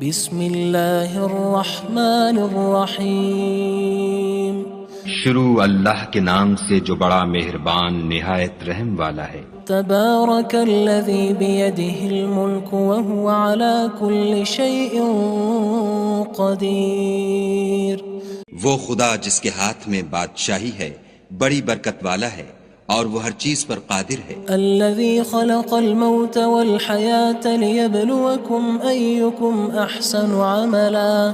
بسم اللہ الرحمن الرحیم شروع اللہ کے نام سے جو بڑا مہربان نہایت رحم والا ہے۔ تبارک الذی بیدہ الملک وہو علی کل شیء قدیر۔ وہ خدا جس کے ہاتھ میں بادشاہی ہے بڑی برکت والا ہے اور وہ ہر چیز پر قادر ہے۔ الذي خلق الموت والحياة ليبلوكم أيكم أحسن عملا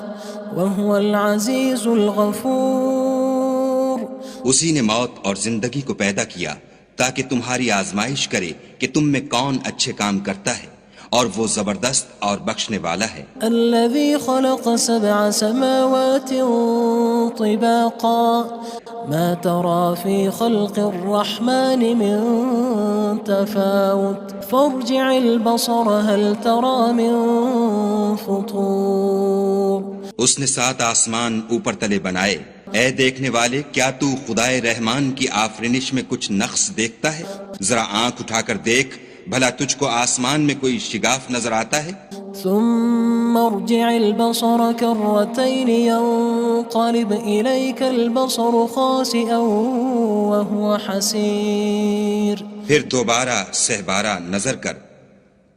وهو العزيز الغفور۔ اسی نے موت اور زندگی کو پیدا کیا تاکہ تمہاری آزمائش کرے کہ تم میں کون اچھے کام کرتا ہے، اور وہ زبردست اور بخشنے والا ہے۔ الذي خلق 7 سماوات طباقا ما ترى في خلق الرحمن من تفاوت فارجع البصر هل ترى من فطور۔ اس نے 7 آسمان اوپر تلے بنائے، اے دیکھنے والے کیا تو خدائے رحمان کی آفرینش میں کچھ نقص دیکھتا ہے؟ ذرا آنکھ اٹھا کر دیکھ، بھلا تجھ کو آسمان میں کوئی شگاف نظر آتا ہے؟ ثم ارجع البصر كرتين ينقلب إليك البصر خاسئا وهو حسير۔ پھر دوبارہ سہبارہ نظر کر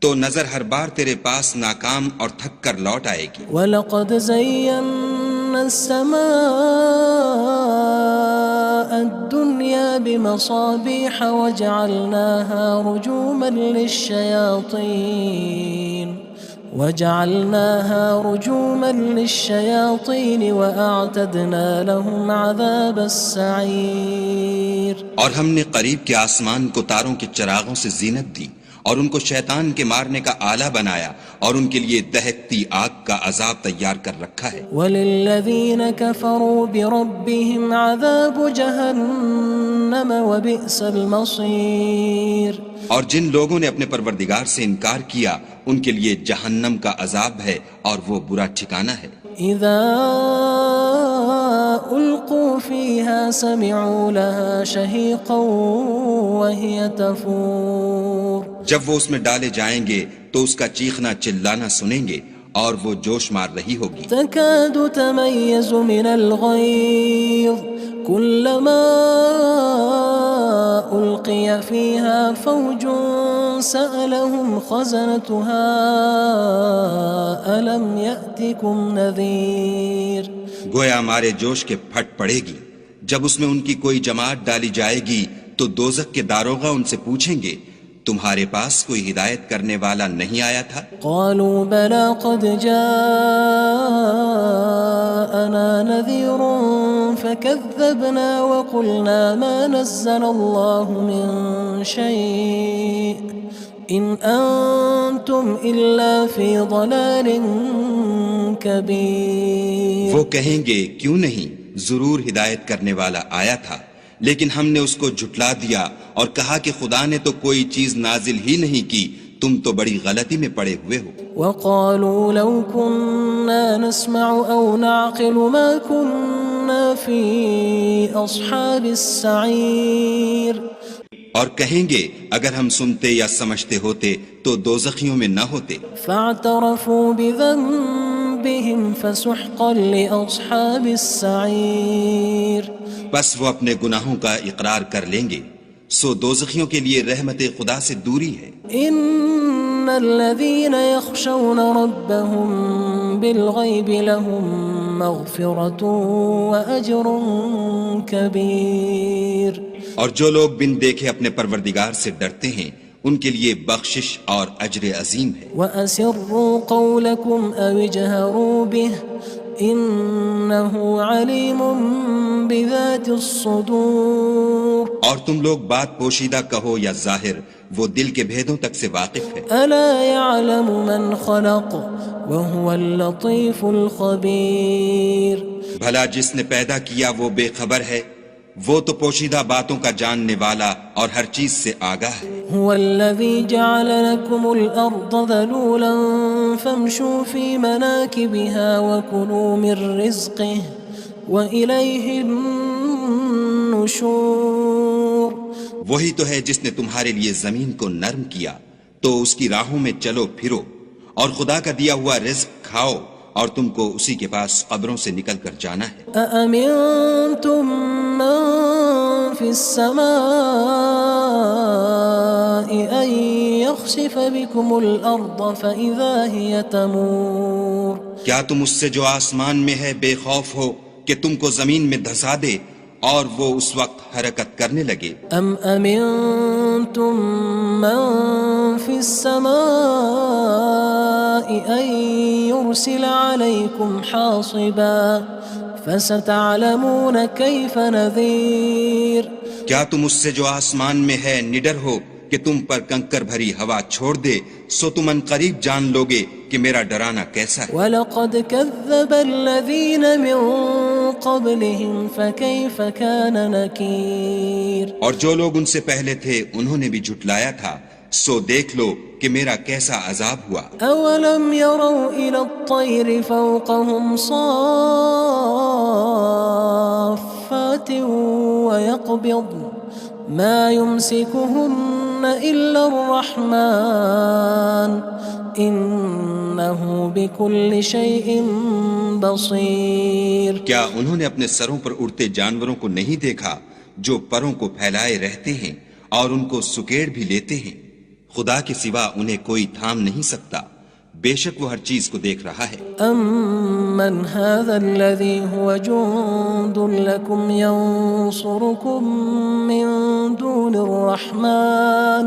تو نظر ہر بار تیرے پاس ناکام اور تھک کر لوٹ آئے گی۔ وَلَقَدْ زَيَّنَّا السَّمَاءَ الدُّنْيَا بِمَصَابِيحَ وَجَعَلْنَاهَا رُجُومًا لِلشَّيَاطِينِ وَأَعْتَدْنَا لَهُمْ عَذَابَ السَّعِيرِ۔ اور ہم نے قریب کے آسمان کو تاروں کے چراغوں سے زینت دی اور ان کو شیطان کے مارنے کا آلہ بنایا، اور ان کے لیے دہکتی آگ کا عذاب تیار کر رکھا ہے۔ وَلِلَّذِينَ كَفَرُوا بِرَبِّهِمْ عَذَابُ جَهَنَّمَ وَبِئْسَ الْمَصِيرُ۔ اور جن لوگوں نے اپنے پروردگار سے انکار کیا ان کے لیے جہنم کا عذاب ہے اور وہ برا ٹھکانہ ہے۔ اذا القوا فيها سمعوا لها شهيقا وهي تفور۔ جب وہ اس میں ڈالے جائیں گے تو اس کا چیخنا چلانا سنیں گے اور وہ جوش مار رہی ہوگی۔ تكاد تميز من الغيظ كلما ألقي فيها فوج سألهم خزنتها ألم يأتكم نذير۔ گویا مارے جوش کے پھٹ پڑے گی جب اس میں ان کی کوئی جماعت ڈالی جائے گی تو دوزخ کے داروغہ ان سے پوچھیں گے تمہارے پاس کوئی ہدایت کرنے والا نہیں آیا تھا؟ قالوا بلى قد جاءنا نذير فكذبنا وقلنا ما نزل الله من شيء إن أنتم إلا في ضلال كبير۔ وہ کہیں گے کیوں نہیں، ضرور ہدایت کرنے والا آیا تھا، لیکن ہم نے اس کو جھٹلا دیا اور کہا کہ خدا نے تو کوئی چیز نازل ہی نہیں کی، تم تو بڑی غلطی میں پڑے ہوئے ہو۔ وقالوا لو كنا نسمع أو نعقل ما كنا في أصحاب السعير۔ اور کہیں گے اگر ہم سنتے یا سمجھتے ہوتے تو دوزخیوں میں نہ ہوتے۔ فاعترفوا بذنبهم فسحقا لأصحاب السعير۔ بس وہ اپنے گناہوں کا اقرار کر لیں گے، سو دوزخیوں کے لیے رحمت خدا سے دوری ہے۔ ان الذين يخشون ربهم بالغيب لهم مغفرة وأجر كبير۔ اور جو لوگ بن دیکھے اپنے پروردگار سے ڈرتے ہیں ان کے لیے بخشش اور اجر عظیم ہے۔ وَأَسِرُّوا قَوْلَكُمْ أَوِ اجْهَرُوا بِهِ إِنَّهُ عَلِيمٌ بِذَاتِ الصُّدُورِ۔ اور تم لوگ بات پوشیدہ کہو یا ظاہر، وہ دل کے بھیدوں تک سے واقف ہے۔ أَلَا يَعْلَمُ مَنْ خَلَقَ وَهُوَ اللَّطِيفُ الْخَبِيرُ۔ بھلا جس نے پیدا کیا وہ بے خبر ہے، وہ تو پوشیدہ باتوں کا جاننے والا اور ہر چیز سے آگاہ ہے۔ هو الذي جعل لكم الأرض ذلولا فامشوا في مناكبها وكلوا من رزقه وإليه النشور۔ وہی تو ہے جس نے تمہارے لیے زمین کو نرم کیا تو اس کی راہوں میں چلو پھرو اور خدا کا دیا ہوا رزق کھاؤ اور تم کو اسی کے پاس قبروں سے نکل کر جانا ہے۔ أأمنتم من في السماء أن يخسف بكم الأرض فإذا هي تمور کیا تم اس سے جو آسمان میں ہے بے خوف ہو کہ تم کو زمین میں دھسا دے اور وہ اس وقت حرکت کرنے لگے؟ أم أمنتم من في السماء أن يرسل عليكم حاصبا فستعلمون كيف نذير کیا تم اس سے جو آسمان میں ہے نڈر ہو کہ تم پر کنکر بھری ہوا چھوڑ دے، سو تم ان قریب جان لوگے کہ میرا ڈرانا کیسا ہے۔ وَلَقَدْ كَذَّبَ الَّذِينَ مِن قَبْلِهِمْ فَكَيْفَ كَانَ نَكِيرٌ اور جو لوگ ان سے پہلے تھے انہوں نے بھی جھٹلایا تھا، سو دیکھ لو کہ میرا کیسا عذاب ہوا۔ أَوَلَمْ يَرَوْا إِلَى الطَّيْرِ فَوْقَهُمْ صَافَّاتٍ وَيَقْبِضْنَ مَا يُمْسِكُهُنَّ إِلَّا الرَّحْمَنُ إِنَّهُ بِكُلِّ شَيْءٍ بَصِيرٌ کیا انہوں نے اپنے سروں پر اڑتے جانوروں کو نہیں دیکھا جو پروں کو پھیلائے رہتے ہیں اور ان کو سکیڑ بھی لیتے ہیں؟ خدا کے سوا انہیں کوئی تھام نہیں سکتا، بے شک وہ ہر چیز کو دیکھ رہا ہے۔ أَمَّنْ هَذَا الَّذِي هُوَ جُندٌ لَكُمْ يَنصُرُكُم مِّن دُونِ الرَّحْمَنِ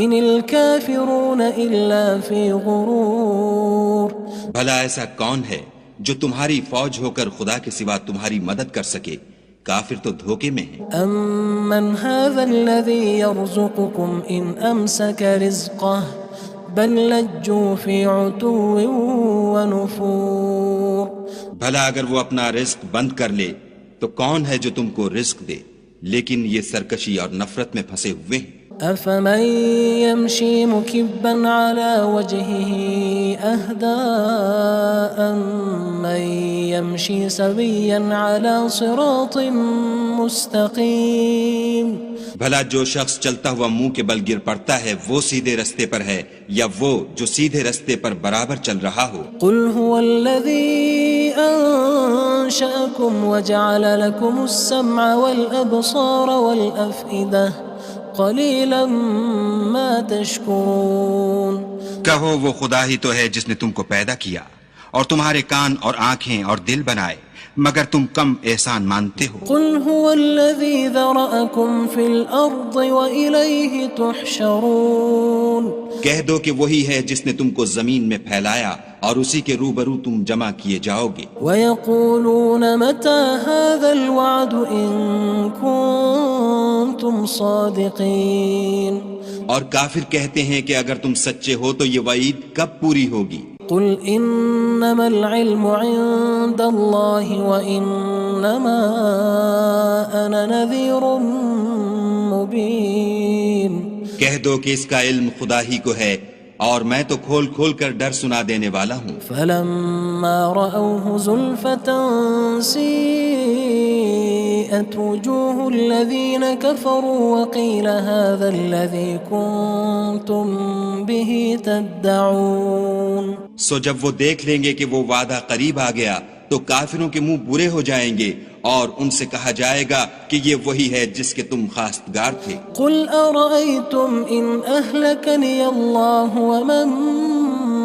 إِنِ الْكَافِرُونَ إِلَّا فِي غُرُورٍ بھلا ایسا کون ہے جو تمہاری فوج ہو کر خدا کے سوا تمہاری مدد کر سکے؟ کافر تو دھوکے میں ہیں۔ أَمَّنْ هَذَا الَّذِي يَرْزُقُكُمْ إِنْ أَمْسَكَ رِزْقَهُ بَلْ لَجُّوا فِي عُتُوٍّ وَنُفُورٍ بھلا اگر وہ اپنا رزق بند کر لے تو کون ہے جو تم کو رزق دے؟ لیکن یہ سرکشی اور نفرت میں پھنسے ہوئے ہیں۔ أَفَمَن يَمْشِي مُكِبًّا عَلَى وَجْهِهِ أَهْدَىٰ أَمَّن يَمْشِي سَوِيًّا عَلَى صِرَاطٍ مُّسْتَقِيمٍ بھلا جو شخص چلتا ہوا منہ کے بل گر پڑتا ہے وہ سیدھے رستے پر ہے یا وہ جو سیدھے رستے پر برابر چل رہا ہو؟ قُلْ هُوَ الَّذِي أَنشَأَكُمْ وَجَعَلَ لَكُمُ السَّمْعَ وَالْأَبْصَارَ وَالْأَفْئِدَةَ قَلِيلًا مَا تَشْكُرُونَ کہو وہ خدا ہی تو ہے جس نے تم کو پیدا کیا اور تمہارے کان اور آنکھیں اور دل بنائے، مگر تم کم احسان مانتے ہو۔ قُلْ هُوَ الَّذِي ذَرَأَكُمْ فِي الْأَرْضِ وَإِلَيْهِ تُحْشَرُونَ کہہ دو کہ وہی ہے جس نے تم کو زمین میں پھیلایا اور اسی کے روبرو تم جمع کیے جاؤ گے۔ وَيَقُولُونَ مَتَى هَذَا الْوَعْدُ إِن كُنتُمْ صَادِقِينَ اور کافر کہتے ہیں کہ اگر تم سچے ہو تو یہ وعید کب پوری ہوگی؟ قُلْ إِنَّمَا الْعِلْمُ عِندَ اللَّهِ وَإِنَّمَا أَنَا نَذِيرٌ مُّبِينٌ کہہ دو کہ اس کا علم خدا ہی کو ہے اور میں تو کھول کھول کر ڈر سنا دینے والا ہوں۔ فَلَمَّا رَأَوْهُ زُلْفَةً سِيئَتْ وُجُوهُ الَّذِينَ كَفَرُوا وَقِيلَ هَذَا الَّذِي كُنتُم بِهِ تَدَّعُونَ سو جب وہ دیکھ لیں گے کہ وہ وعدہ قریب آ گیا تو کافروں کے منہ برے ہو جائیں گے اور ان سے کہا جائے گا کہ یہ وہی ہے جس کے تم خواستگار تھے۔ قُلْ أَرَأَيْتُمْ إِنْ أَهْلَكَنِيَ اللَّهُ وَمَن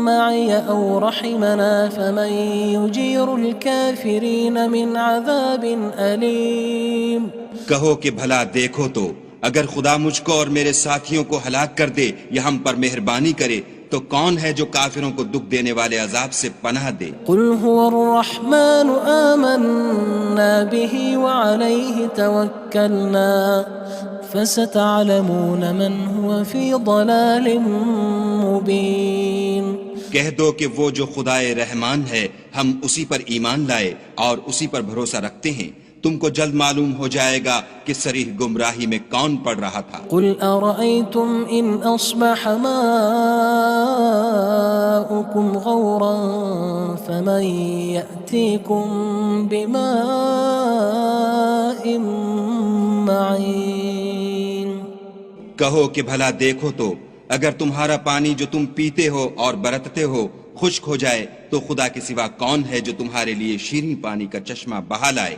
مَّعِيَ أَوْ رَحِمَنَا فَمَن يُجِيرُ الْكَافِرِينَ مِنْ عَذَابٍ أَلِيمٍ کہو کہ بھلا دیکھو تو اگر خدا مجھ کو اور میرے ساتھیوں کو ہلاک کر دے یا ہم پر مہربانی کرے تو کون ہے جو کافروں کو دکھ دینے والے عذاب سے پناہ دے؟ قُلْ هُوَ الرَّحْمَنُ آمَنَّا بِهِ وَعَلَيْهِ تَوَكَّلْنَا فَسَتَعْلَمُونَ مَنْ هُوَ فِي ضَلَالٍ مُّبِينٍ کہہ دو کہ وہ جو خدائے رحمان ہے ہم اسی پر ایمان لائے اور اسی پر بھروسہ رکھتے ہیں، تم کو جلد معلوم ہو جائے گا کہ صریح گمراہی میں کون پڑ رہا تھا۔ قُلْ أَرَأَيْتُمْ إِنْ أَصْبَحَ مَاؤُكُمْ غَوْرًا فَمَن يَأْتِيكُم بِمَاءٍ مَّعِينٍ کہو کہ بھلا دیکھو تو اگر تمہارا پانی جو تم پیتے ہو اور برتتے ہو خشک ہو جائے تو خدا کے سوا کون ہے جو تمہارے لیے شیریں پانی کا چشمہ بہا لائے؟